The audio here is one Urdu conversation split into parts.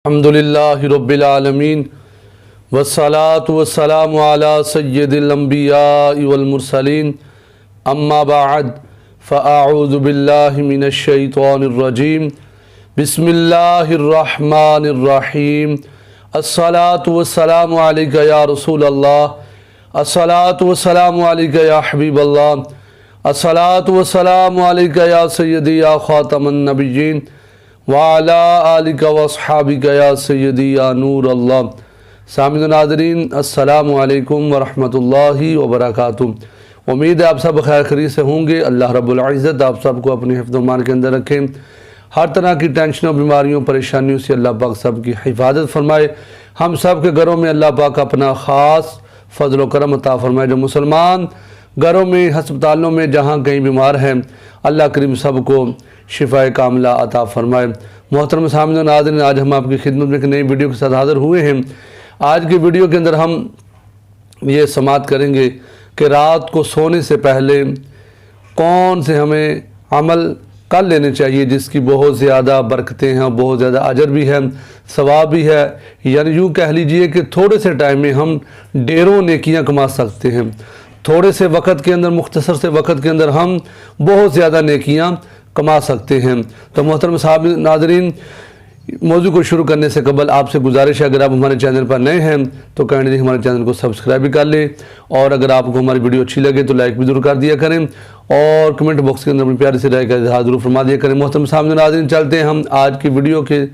الحمدللہ رب العالمین والصلاة والسلام علی سید الانبیاء والمرسلین اما بعد فاعوذ باللہ من الشیطان الرجیم بسم اللہ الرحمن الرحیم الصلاة والسلام علیکہ یا رسول اللہ الصلاة والسلام علیکہ یا حبیب اللہ الصلاة والسلام علیکہ یا سیدی یا خاتم النبیین وعلیٰ آلکہ واصحابکہ یا سیدی یا نور اللہ۔ سامعین و ناظرین السلام علیکم ورحمۃ اللہ وبرکاتہ۔ امید ہے آپ سب خیر خیریت سے ہوں گے۔ اللہ رب العزت آپ سب کو اپنے حفظ و امان کے اندر رکھیں، ہر طرح کی ٹینشنوں بیماریوں پریشانیوں سے اللہ پاک سب کی حفاظت فرمائے۔ ہم سب کے گھروں میں اللہ پاک اپنا خاص فضل و کرم عطا فرمائے۔ جو مسلمان گھروں میں ہسپتالوں میں جہاں کہیں بیمار ہیں، اللہ کریم سب کو شفاء کاملہ عطا فرمائے۔ محترم سامعین و ناظرین، آج ہم آپ کی خدمت میں ایک نئی ویڈیو کے ساتھ حاضر ہوئے ہیں۔ آج کی ویڈیو کے اندر ہم یہ سماعت کریں گے کہ رات کو سونے سے پہلے کون سے ہمیں عمل کر لینے چاہیے جس کی بہت زیادہ برکتیں ہیں، بہت زیادہ اجر بھی ہے، ثواب بھی ہے۔ یعنی یوں کہہ لیجئے کہ تھوڑے سے ٹائم میں ہم ڈھیروں نیکیاں کما سکتے ہیں۔ تھوڑے سے وقت کے اندر، مختصر سے وقت کے اندر ہم بہت زیادہ نیکیاں کما سکتے ہیں۔ تو محترم صاحب ناظرین، موضوع کو شروع کرنے سے قبل آپ سے گزارش ہے، اگر آپ ہمارے چینل پر نئے ہیں تو کائنڈلی ہمارے چینل کو سبسکرائب بھی کر لیں، اور اگر آپ کو ہماری ویڈیو اچھی لگے تو لائک بھی ضرور کر دیا کریں، اور کمنٹ باکس کے اندر اپنی پیاری سے رائے کا اظہار ضرور فرما دیا کریں۔ محترم صاحب ناظرین، چلتے ہیں ہم آج کی ویڈیو کے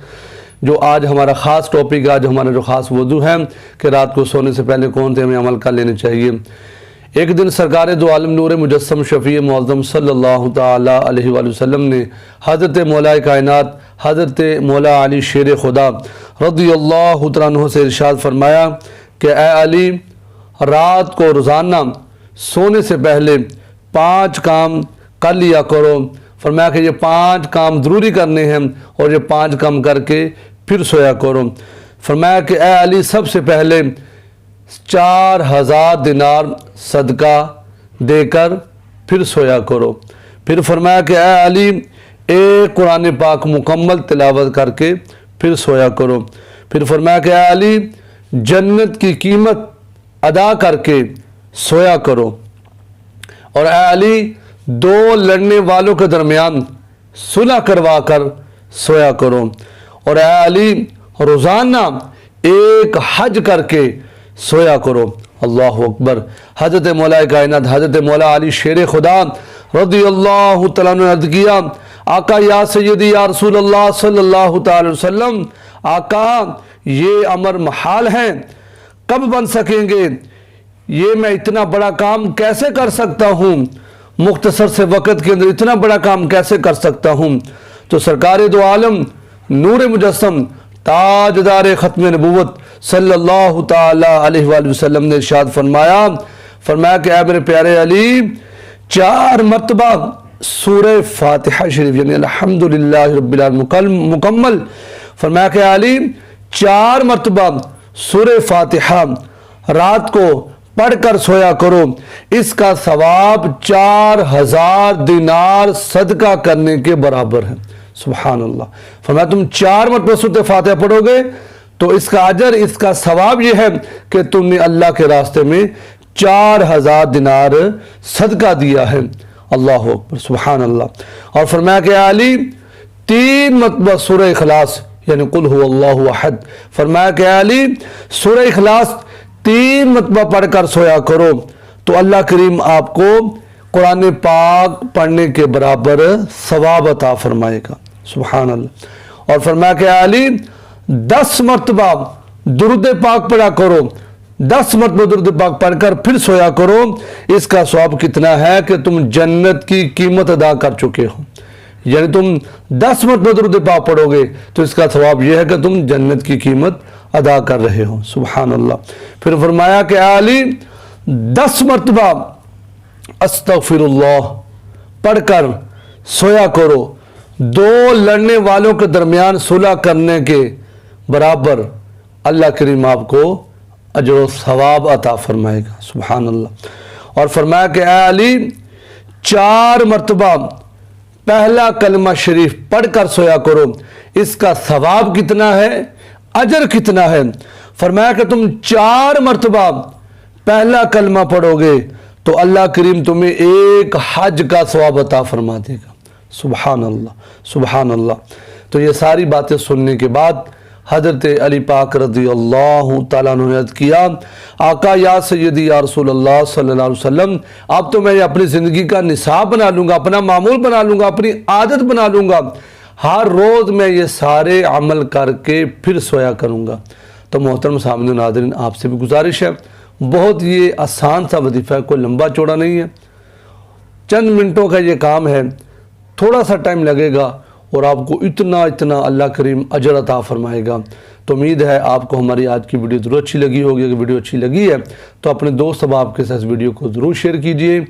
جو آج ہمارا خاص ٹاپک ہے، آج ہمارا جو خاص موضوع ہے کہ رات کو سونے سے پہلے کون سے ہمیں عمل کر لینے چاہیے۔ ایک دن سرکار دو عالم نور مجسم شفیع معظم صلی اللہ تعالی علیہ وآلہ وسلم نے حضرت مولا کائنات حضرت مولا علی شیر خدا رضی اللہ عنہ سے ارشاد فرمایا کہ اے علی، رات کو روزانہ سونے سے پہلے 5 کام کر لیا کرو۔ فرمایا کہ یہ 5 کام ضروری کرنے ہیں اور یہ 5 کام کر کے پھر سویا کرو۔ فرمایا کہ اے علی، سب سے پہلے 4000 دینار صدقہ دے کر پھر سویا کرو۔ پھر فرمایا کہ اے علی، ایک قرآن پاک مکمل تلاوت کر کے پھر سویا کرو۔ پھر فرمایا کہ اے علی، جنت کی قیمت ادا کر کے سویا کرو۔ اور اے علی، 2 لڑنے والوں کے درمیان صلح کروا کر سویا کرو۔ اور اے علی، روزانہ ایک حج کر کے سویا کرو۔ اللہ اکبر۔ حضرت مولا کائنات حضرت مولا علی شیر خدا رضی اللہ تعالیٰ عنہ نے عرض کیا، آقا یا سیدی یا رسول اللہ صلی اللہ تعالی وسلم، آقا یہ امر محال ہیں، کب بن سکیں گے؟ یہ میں اتنا بڑا کام کیسے کر سکتا ہوں؟ مختصر سے وقت کے اندر اتنا بڑا کام کیسے کر سکتا ہوں؟ تو سرکار دو عالم نور مجسم تاجدار ختم نبوت صلی اللہ تعالی علیہ وآلہ وسلم نے ارشاد فرمایا کہ اے میرے پیارے علی، 4 مرتبہ سورہ فاتحہ شریف یعنی الحمدللہ رب العالمین مکمل، فرمایا کہ علی 4 مرتبہ سورہ فاتحہ رات کو پڑھ کر سویا کرو، اس کا ثواب 4000 دینار صدقہ کرنے کے برابر ہے۔ سبحان اللہ۔ فرمایا تم 4 مرتبہ سورہ فاتحہ پڑھو گے تو اس کا اجر، اس کا ثواب یہ ہے کہ تم نے اللہ کے راستے میں 4000 دینار صدقہ دیا ہے۔ اللہ اکبر، سبحان اللہ۔ اور فرمایا کہ علی، 3 مرتبہ سورہ اخلاص یعنی قل هو اللہ احد، فرمایا کہ علی، سورہ اخلاص 3 مرتبہ پڑھ کر سویا کرو تو اللہ کریم آپ کو قرآن پاک پڑھنے کے برابر ثواب عطا فرمائے گا۔ سبحان اللہ۔ اور فرمایا کہ علی، 10 مرتبہ درود پاک پڑھا کرو، 10 مرتبہ درود پاک پڑھ کر پھر سویا کرو، اس کا ثواب کتنا ہے کہ تم جنت کی قیمت ادا کر چکے ہو۔ یعنی تم 10 مرتبہ درود پاک پڑھو گے تو اس کا ثواب یہ ہے کہ تم جنت کی قیمت ادا کر رہے ہو۔ سبحان اللہ۔ پھر فرمایا کہ علی، 10 مرتبہ استغفر اللہ پڑھ کر سویا کرو، 2 لڑنے والوں کے درمیان صلح کرنے کے برابر اللہ کریم آپ کو اجر و ثواب عطا فرمائے گا۔ سبحان اللہ۔ اور فرمایا کہ اے علی، 4 مرتبہ پہلا کلمہ شریف پڑھ کر سویا کرو، اس کا ثواب کتنا ہے؟ اجر کتنا ہے؟ فرمایا کہ تم 4 مرتبہ پہلا کلمہ پڑھو گے تو اللہ کریم تمہیں ایک حج کا ثواب عطا فرما دے گا۔ سبحان اللہ، سبحان اللہ۔ تو یہ ساری باتیں سننے کے بعد حضرت علی پاک رضی اللہ تعالیٰ عنہ نے عرض کیا، آقا یا سیدی یا رسول اللہ صلی اللہ علیہ وسلم، اب تو میں اپنی زندگی کا نصاب بنا لوں گا، اپنا معمول بنا لوں گا، اپنی عادت بنا لوں گا، ہر روز میں یہ سارے عمل کر کے پھر سویا کروں گا۔ تو محترم سامعین و ناظرین، آپ سے بھی گزارش ہے، بہت یہ آسان سا وظیفہ ہے، کوئی لمبا چوڑا نہیں ہے، چند منٹوں کا یہ کام ہے، تھوڑا سا ٹائم لگے گا اور آپ کو اتنا اللہ کریم اجر عطا فرمائے گا۔ تو امید ہے آپ کو ہماری آج کی ویڈیو ضرور اچھی لگی ہوگی۔ اگر ویڈیو اچھی لگی ہے تو اپنے دوست احباب کے ساتھ اس ویڈیو کو ضرور شیئر کیجئے،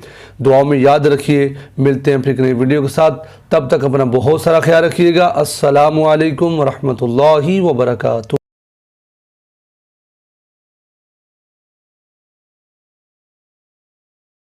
دعاؤں میں یاد رکھیے۔ ملتے ہیں پھر ایک نئی ویڈیو کے ساتھ، تب تک اپنا بہت سارا خیال رکھیے گا۔ السلام علیکم ورحمۃ اللہ وبرکاتہ۔